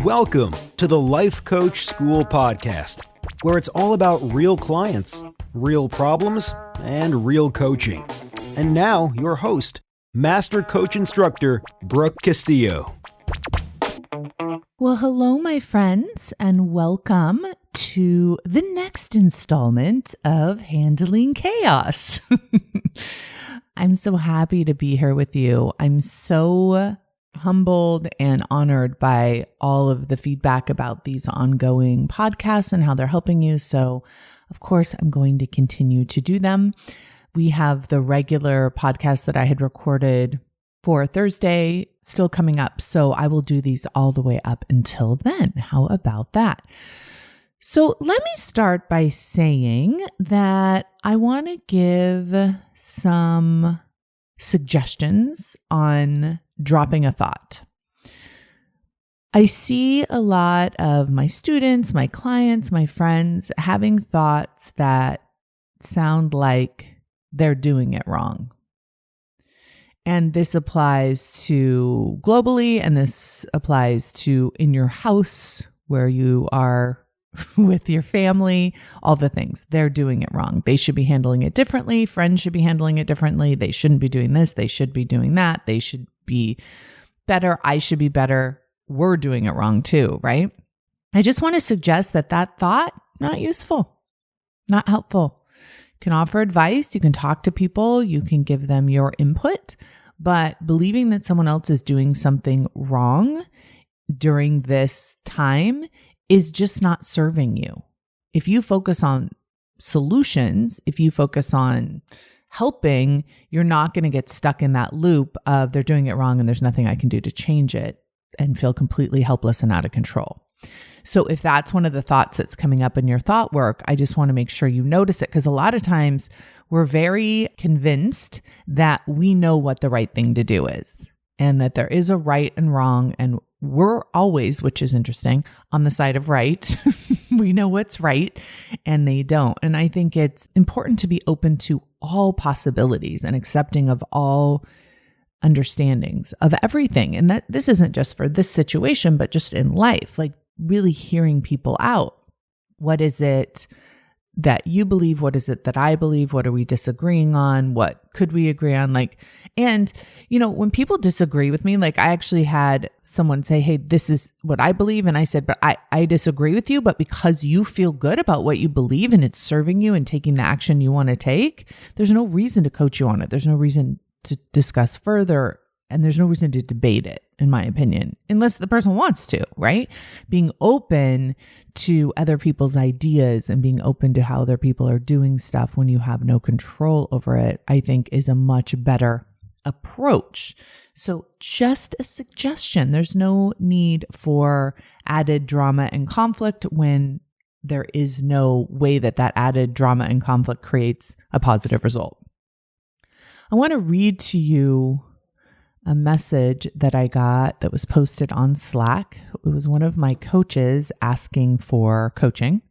Welcome to the Life Coach School Podcast, where it's all about real clients, real problems, and real coaching. And now, your host, Master Coach Instructor, Brooke Castillo. Well, hello, my friends, and welcome to the next installment of Handling Chaos. I'm so happy to be here with you. I'm so humbled and honored by all of the feedback about these ongoing podcasts and how they're helping you. So, of course, I'm going to continue to do them. We have the regular podcast that I had recorded for Thursday still coming up. So I will do these all the way up until then. How about that? So let me start by saying that I want to give some suggestions on dropping a thought. I see a lot of my students, my clients, my friends having thoughts that sound like they're doing it wrong. And this applies to globally, and this applies to in your house where you are with your family, all the things. They're doing it wrong. They should be handling it differently. Friends should be handling it differently. They shouldn't be doing this. They should be doing that. They should be better. I should be better. We're doing it wrong too, right? I just want to suggest that thought, not useful, not helpful. You can offer advice. You can talk to people. You can give them your input. But believing that someone else is doing something wrong during this time is just not serving you. If you focus on solutions, if you focus on helping, you're not going to get stuck in that loop of they're doing it wrong and there's nothing I can do to change it and feel completely helpless and out of control. So if that's one of the thoughts that's coming up in your thought work, I just want to make sure you notice it, because a lot of times we're very convinced that we know what the right thing to do is and that there is a right and wrong, and we're always, which is interesting, on the side of right. We know what's right and they don't. And I think it's important to be open to all possibilities and accepting of all understandings of everything. And that this isn't just for this situation, but just in life, like really hearing people out. What is it that you believe? What is it that I believe? What are we disagreeing on? What could we agree on? And when people disagree with me, I actually had someone say, hey, this is what I believe. And I said, but I disagree with you, but because you feel good about what you believe and it's serving you and taking the action you want to take, there's no reason to coach you on it. There's no reason to discuss further. And there's no reason to debate it, in my opinion, unless the person wants to, right? Being open to other people's ideas and being open to how other people are doing stuff when you have no control over it, I think is a much better approach. So just a suggestion. There's no need for added drama and conflict when there is no way that added drama and conflict creates a positive result. I want to read to you a message that I got that was posted on Slack. It was one of my coaches asking for coaching.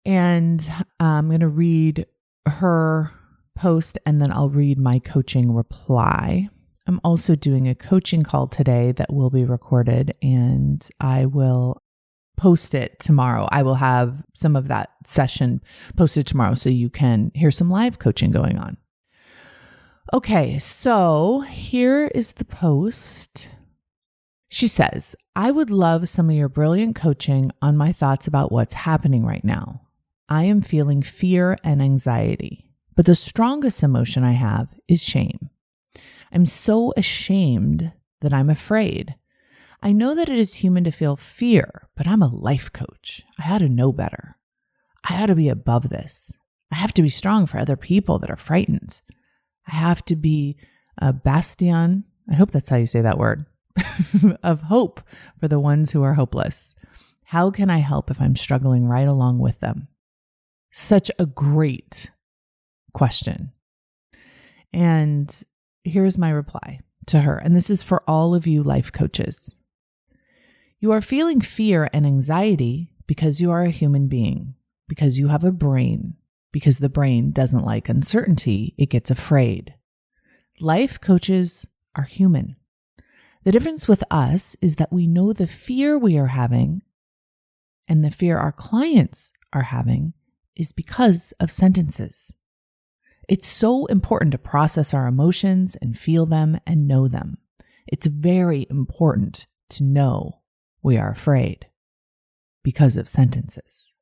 And I'm going to read her post and then I'll read my coaching reply. I'm also doing a coaching call today that will be recorded and I will post it tomorrow. I will have some of that session posted tomorrow so you can hear some live coaching going on. Okay, so here is the post. She says, I would love some of your brilliant coaching on my thoughts about what's happening right now. I am feeling fear and anxiety, but the strongest emotion I have is shame. I'm so ashamed that I'm afraid. I know that it is human to feel fear, but I'm a life coach. I ought to know better. I ought to be above this. I have to be strong for other people that are frightened. I have to be a bastion, I hope that's how you say that word, of hope for the ones who are hopeless. How can I help if I'm struggling right along with them? Such a great question. And here's my reply to her. And this is for all of you life coaches. You are feeling fear and anxiety because you are a human being, because you have a brain, because the brain doesn't like uncertainty, it gets afraid. Life coaches are human. The difference with us is that we know the fear we are having and the fear our clients are having is because of sentences. It's so important to process our emotions and feel them and know them. It's very important to know we are afraid because of sentences.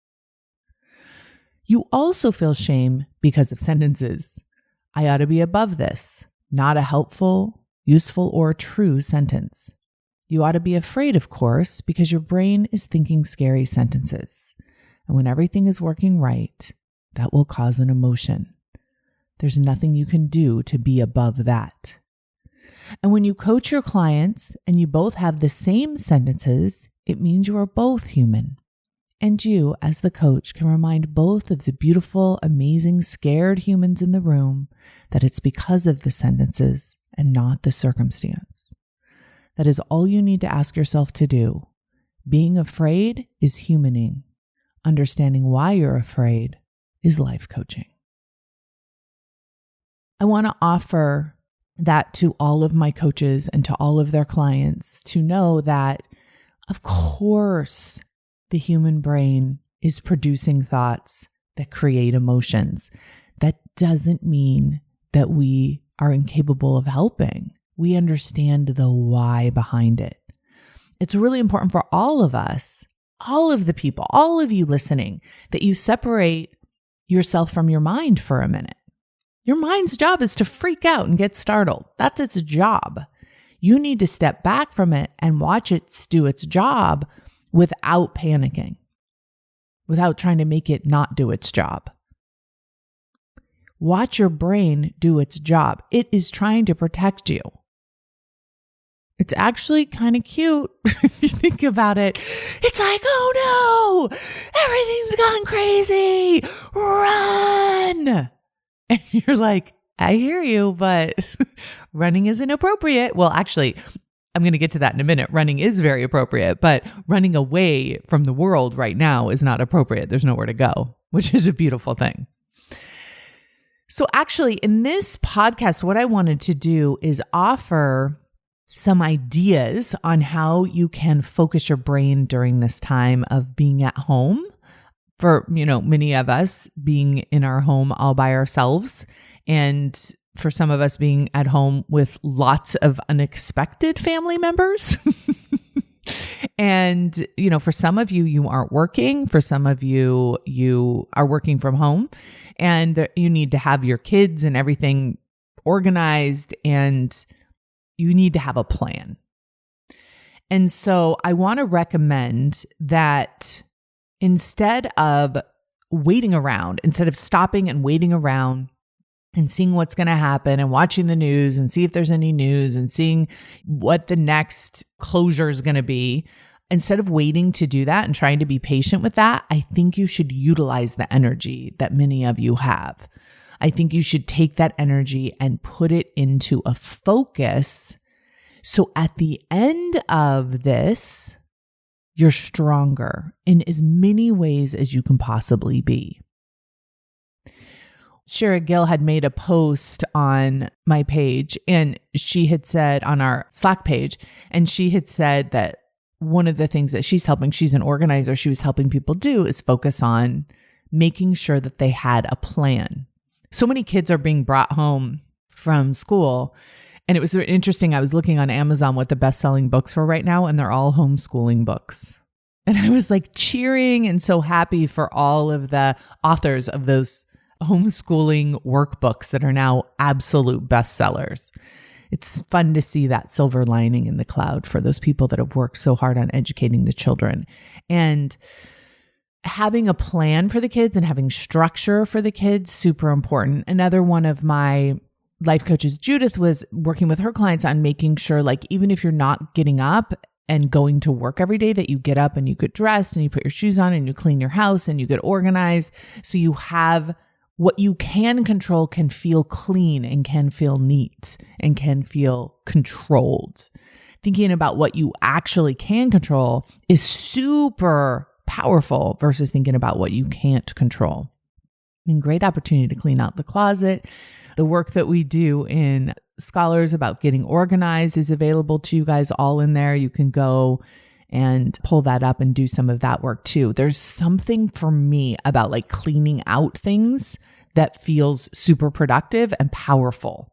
You also feel shame because of sentences. I ought to be above this. Not a helpful, useful, or true sentence. You ought to be afraid, of course, because your brain is thinking scary sentences. And when everything is working right, that will cause an emotion. There's nothing you can do to be above that. And when you coach your clients and you both have the same sentences, it means you are both human. And you, as the coach, can remind both of the beautiful, amazing, scared humans in the room that it's because of the sentences and not the circumstance. That is all you need to ask yourself to do. Being afraid is humaning. Understanding why you're afraid is life coaching. I want to offer that to all of my coaches and to all of their clients to know that, of course, the human brain is producing thoughts that create emotions. That doesn't mean that we are incapable of helping. We understand the why behind it. It's really important for all of us, all of the people, all of you listening, that you separate yourself from your mind for a minute. Your mind's job is to freak out and get startled. That's its job. You need to step back from it and watch it do its job without panicking, without trying to make it not do its job. Watch your brain do its job. It is trying to protect you. It's actually kind of cute if you think about it. It's like, oh no, everything's gone crazy. Run. And you're like, I hear you, but running isn't appropriate. Well, actually, I'm going to get to that in a minute. Running is very appropriate, but running away from the world right now is not appropriate. There's nowhere to go, which is a beautiful thing. So actually, in this podcast, what I wanted to do is offer some ideas on how you can focus your brain during this time of being at home. For, many of us being in our home all by ourselves, and for some of us being at home with lots of unexpected family members. And, for some of you, you aren't working. For some of you, you are working from home and you need to have your kids and everything organized, and you need to have a plan. And so I want to recommend that instead of waiting around, instead of stopping and waiting around and seeing what's going to happen and watching the news and see if there's any news and seeing what the next closure is going to be, instead of waiting to do that and trying to be patient with that, I think you should utilize the energy that many of you have. I think you should take that energy and put it into a focus. So at the end of this, you're stronger in as many ways as you can possibly be. Shara Gill had made a post on my page, and she had said on our Slack page, and she had said that one of the things that she's an organizer, she was helping people do is focus on making sure that they had a plan. So many kids are being brought home from school. And it was interesting. I was looking on Amazon what the best-selling books were right now, and they're all homeschooling books. And I was like cheering and so happy for all of the authors of those homeschooling workbooks that are now absolute bestsellers. It's fun to see that silver lining in the cloud for those people that have worked so hard on educating the children. And having a plan for the kids and having structure for the kids, super important. Another one of my life coaches, Judith, was working with her clients on making sure, like, even if you're not getting up and going to work every day, that you get up and you get dressed and you put your shoes on and you clean your house and you get organized. So you have what you can control can feel clean and can feel neat and can feel controlled. Thinking about what you actually can control is super powerful versus thinking about what you can't control. I mean, great opportunity to clean out the closet. The work that we do in Scholars About Getting Organized is available to you guys all in there. You can go and pull that up and do some of that work too. There's something for me about like cleaning out things that feels super productive and powerful.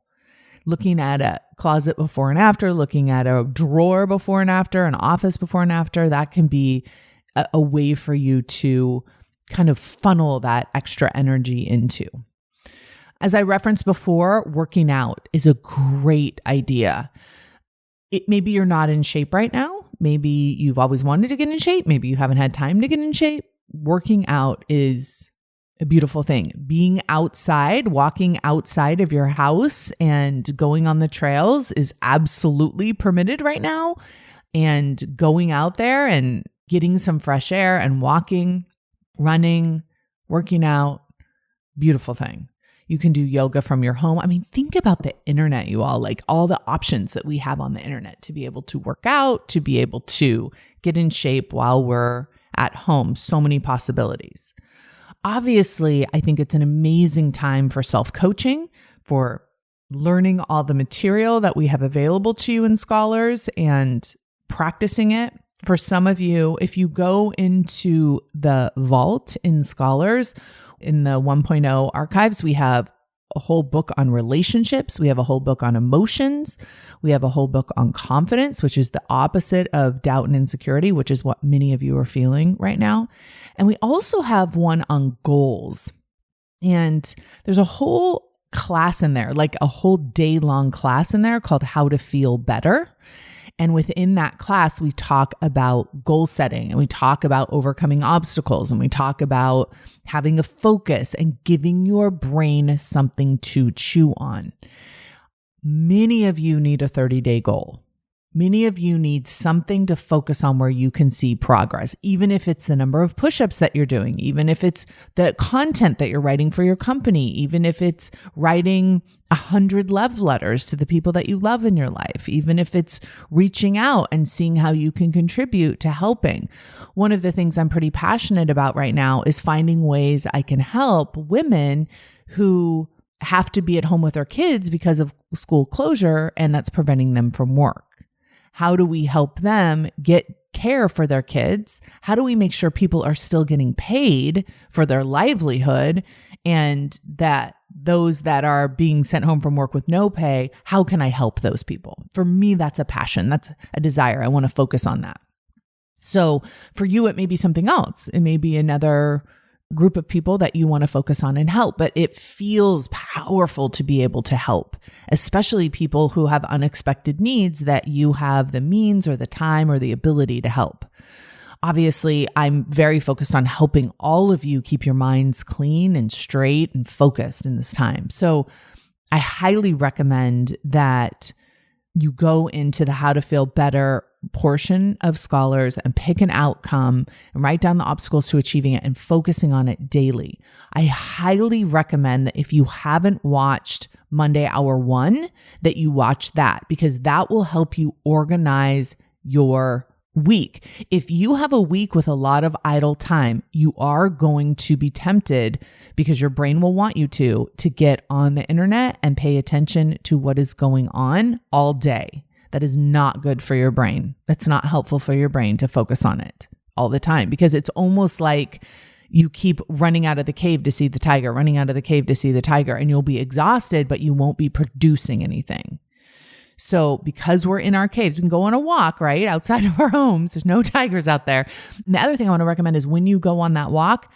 Looking at a closet before and after, looking at a drawer before and after, an office before and after, that can be a way for you to kind of funnel that extra energy into. As I referenced before, working out is a great idea. Maybe you're not in shape right now. Maybe you've always wanted to get in shape. Maybe you haven't had time to get in shape. Working out is a beautiful thing. Being outside, walking outside of your house and going on the trails is absolutely permitted right now. And going out there and getting some fresh air and walking, running, working out, beautiful thing. You can do yoga from your home. I mean, think about the internet, you all, like all the options that we have on the internet to be able to work out, to be able to get in shape while we're at home. So many possibilities. Obviously, I think it's an amazing time for self-coaching, for learning all the material that we have available to you in Scholars and practicing it. For some of you, if you go into the vault in Scholars, in the 1.0 archives, we have a whole book on relationships. We have a whole book on emotions. We have a whole book on confidence, which is the opposite of doubt and insecurity, which is what many of you are feeling right now. And we also have one on goals. And there's a whole class in there, like a whole day-long class in there called How to Feel Better. And within that class, we talk about goal setting and we talk about overcoming obstacles and we talk about having a focus and giving your brain something to chew on. Many of you need a 30-day goal. Many of you need something to focus on where you can see progress, even if it's the number of push-ups that you're doing, even if it's the content that you're writing for your company, even if it's writing 100 love letters to the people that you love in your life, even if it's reaching out and seeing how you can contribute to helping. One of the things I'm pretty passionate about right now is finding ways I can help women who have to be at home with their kids because of school closure, and that's preventing them from work. How do we help them get care for their kids? How do we make sure people are still getting paid for their livelihood, and that those that are being sent home from work with no pay, how can I help those people? For me, that's a passion. That's a desire. I want to focus on that. So for you, it may be something else. It may be another group of people that you want to focus on and help, but it feels powerful to be able to help, especially people who have unexpected needs that you have the means or the time or the ability to help. Obviously, I'm very focused on helping all of you keep your minds clean and straight and focused in this time. So I highly recommend that you go into the How to Feel Better portion of Scholars and pick an outcome and write down the obstacles to achieving it and focusing on it daily. I highly recommend that if you haven't watched Monday Hour 1, that you watch that, because that will help you organize your week. If you have a week with a lot of idle time, you are going to be tempted, because your brain will want you to get on the internet and pay attention to what is going on all day. That is not good for your brain. That's not helpful for your brain to focus on it all the time, because it's almost like you keep running out of the cave to see the tiger, running out of the cave to see the tiger, and you'll be exhausted, but you won't be producing anything. So because we're in our caves, we can go on a walk, right? Outside of our homes. There's no tigers out there. And the other thing I want to recommend is when you go on that walk,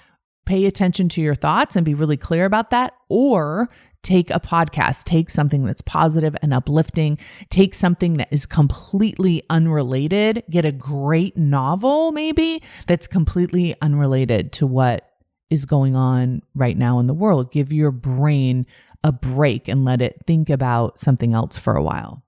pay attention to your thoughts and be really clear about that, or take a podcast, take something that's positive and uplifting, take something that is completely unrelated, get a great novel maybe that's completely unrelated to what is going on right now in the world. Give your brain a break and let it think about something else for a while.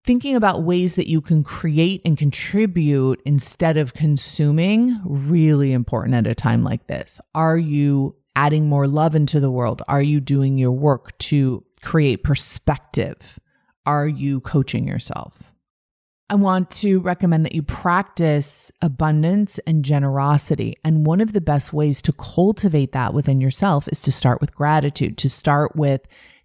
Thinking about ways that you can create and contribute instead of consuming, really important at a time like this. Are you adding more love into the world? Are you doing your work to create perspective? Are you coaching yourself? I want to recommend that you practice abundance and generosity. And one of the best ways to cultivate that within yourself is to start with gratitude, to start with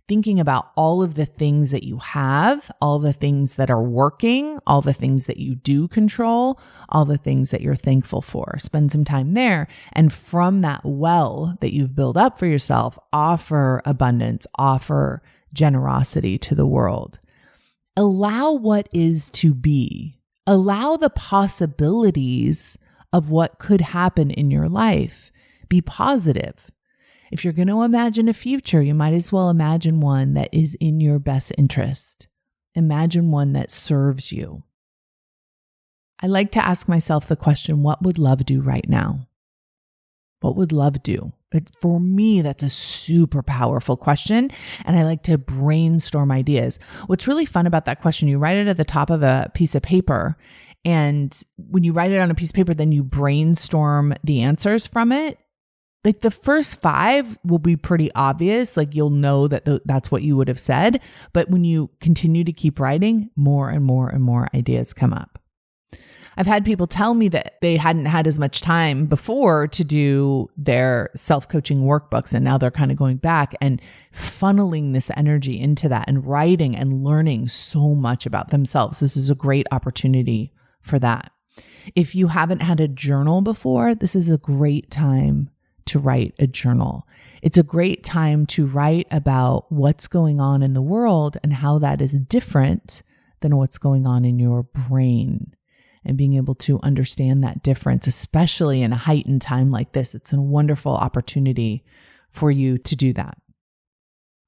thinking about all of the things that you have, all the things that are working, all the things that you do control, all the things that you're thankful for. Spend some time there. And from that well that you've built up for yourself, offer abundance, offer generosity to the world. Allow what is to be. Allow the possibilities of what could happen in your life. Be positive. If you're going to imagine a future, you might as well imagine one that is in your best interest. Imagine one that serves you. I like to ask myself the question, what would love do right now? What would love do? For me, that's a super powerful question, and I like to brainstorm ideas. What's really fun about that question, you write it at the top of a piece of paper, and when you write it on a piece of paper, then you brainstorm the answers from it. Like the first 5 will be pretty obvious. Like you'll know that that's what you would have said. But when you continue to keep writing, more and more and more ideas come up. I've had people tell me that they hadn't had as much time before to do their self-coaching workbooks. And now they're kind of going back and funneling this energy into that and writing and learning so much about themselves. This is a great opportunity for that. If you haven't had a journal before, this is a great time to write a journal. It's a great time to write about what's going on in the world and how that is different than what's going on in your brain. And being able to understand that difference, especially in a heightened time like this, it's a wonderful opportunity for you to do that.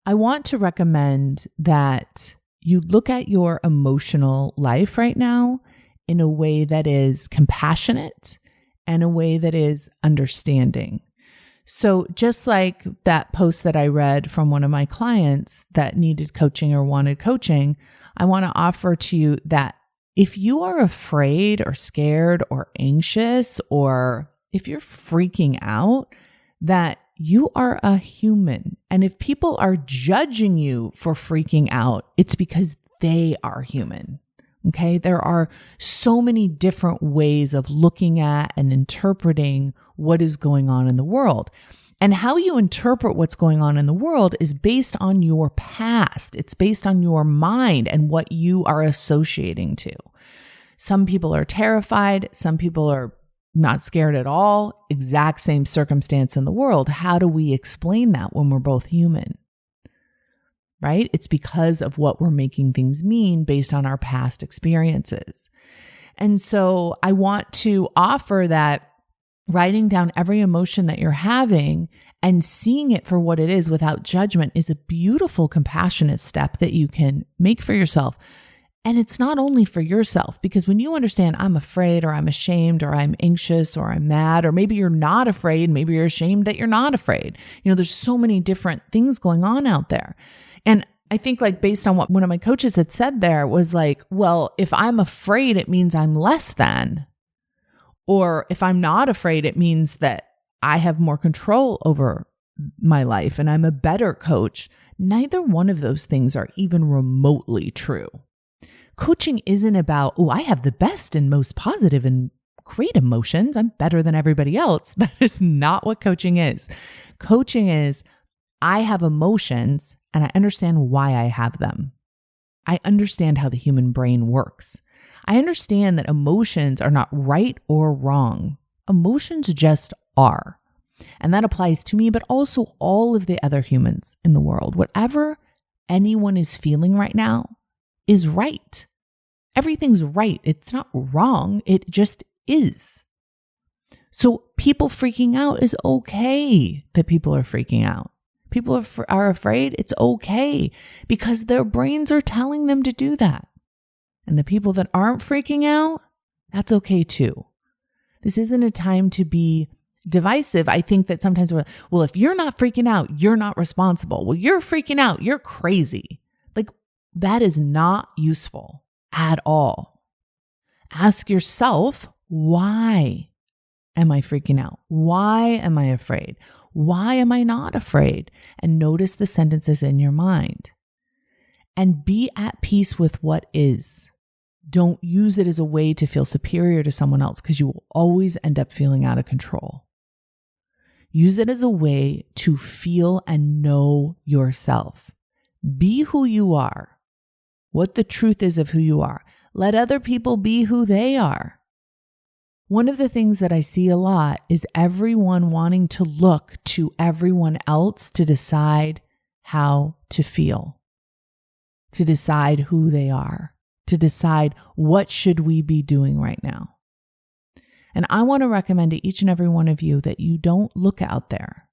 I want to recommend that you look at your emotional life right now in a way that is compassionate and a way that is understanding. So just like that post that I read from one of my clients that needed coaching or wanted coaching, I want to offer to you that if you are afraid or scared or anxious, or if you're freaking out, that you are a human. And if people are judging you for freaking out, it's because they are human. Okay. There are so many different ways of looking at and interpreting what is going on in the world. And how you interpret what's going on in the world is based on your past. It's based on your mind and what you are associating to. Some people are terrified. Some people are not scared at all. Exact same circumstance in the world. How do we explain that when we're both human? Right? It's because of what we're making things mean based on our past experiences. And so I want to offer that writing down every emotion that you're having and seeing it for what it is without judgment is a beautiful, compassionate step that you can make for yourself. And it's not only for yourself, because when you understand I'm afraid or I'm ashamed or I'm anxious or I'm mad, or maybe you're not afraid, maybe you're ashamed that you're not afraid. You know, there's so many different things going on out there. And I think like based on what one of my coaches had said there was like, well, if I'm afraid, it means I'm less than. Or if I'm not afraid, it means that I have more control over my life and I'm a better coach. Neither one of those things are even remotely true. Coaching isn't about, oh, I have the best and most positive and great emotions. I'm better than everybody else. That is not what coaching is. Coaching is, I have emotions and I understand why I have them. I understand how the human brain works. I understand that emotions are not right or wrong. Emotions just are. And that applies to me, but also all of the other humans in the world. Whatever anyone is feeling right now is right. Everything's right. It's not wrong. It just is. So people freaking out is okay that people are freaking out. People are afraid. It's okay because their brains are telling them to do that. And the people that aren't freaking out, that's okay too. This isn't a time to be divisive. I think that sometimes we're, well, if you're not freaking out, you're not responsible. Well, you're freaking out. You're crazy. Like that is not useful at all. Ask yourself, why am I freaking out? Why am I afraid? Why am I not afraid? And notice the sentences in your mind. And be at peace with what is. Don't use it as a way to feel superior to someone else because you will always end up feeling out of control. Use it as a way to feel and know yourself. Be who you are, what the truth is of who you are. Let other people be who they are. One of the things that I see a lot is everyone wanting to look to everyone else to decide how to feel, to decide who they are, to decide what should we be doing right now. And I want to recommend to each and every one of you that you don't look out there.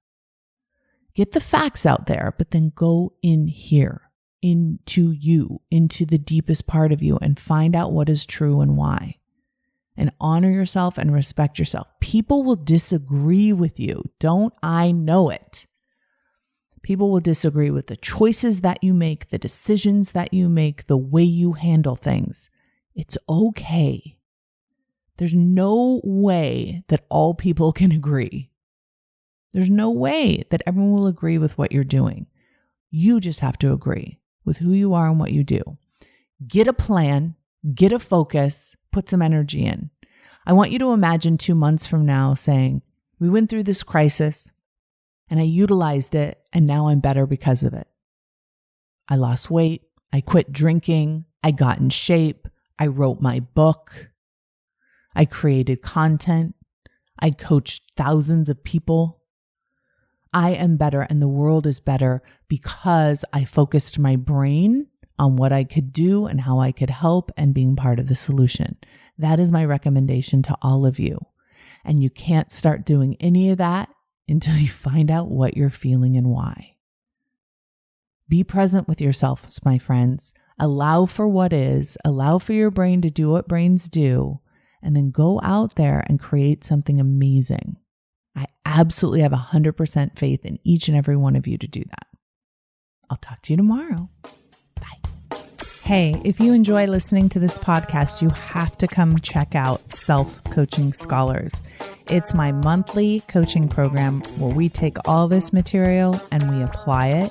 Get the facts out there, but then go in here, into you, into the deepest part of you, and find out what is true and why. And honor yourself and respect yourself. People will disagree with you. Don't I know it? People will disagree with the choices that you make, the decisions that you make, the way you handle things. It's okay. There's no way that all people can agree. There's no way that everyone will agree with what you're doing. You just have to agree with who you are and what you do. Get a plan, get a focus, put some energy in. I want you to imagine 2 months from now saying, we went through this crisis and I utilized it and now I'm better because of it. I lost weight. I quit drinking. I got in shape. I wrote my book. I created content. I coached thousands of people. I am better and the world is better because I focused my brain on what I could do and how I could help and being part of the solution. That is my recommendation to all of you. And you can't start doing any of that until you find out what you're feeling and why. Be present with yourself, my friends. Allow for what is. Allow for your brain to do what brains do. And then go out there and create something amazing. I absolutely have 100% faith in each and every one of you to do that. I'll talk to you tomorrow. Bye. Hey, if you enjoy listening to this podcast, you have to come check out Self-Coaching Scholars. It's my monthly coaching program where we take all this material and we apply it.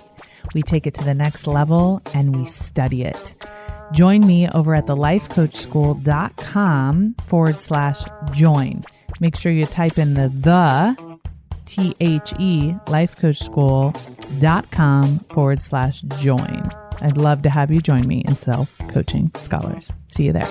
We take it to the next level and we study it. Join me over at thelifecoachschool.com/join. Make sure you type in the THE lifecoachschool.com/join. I'd love to have you join me in Self-Coaching Scholars. See you there.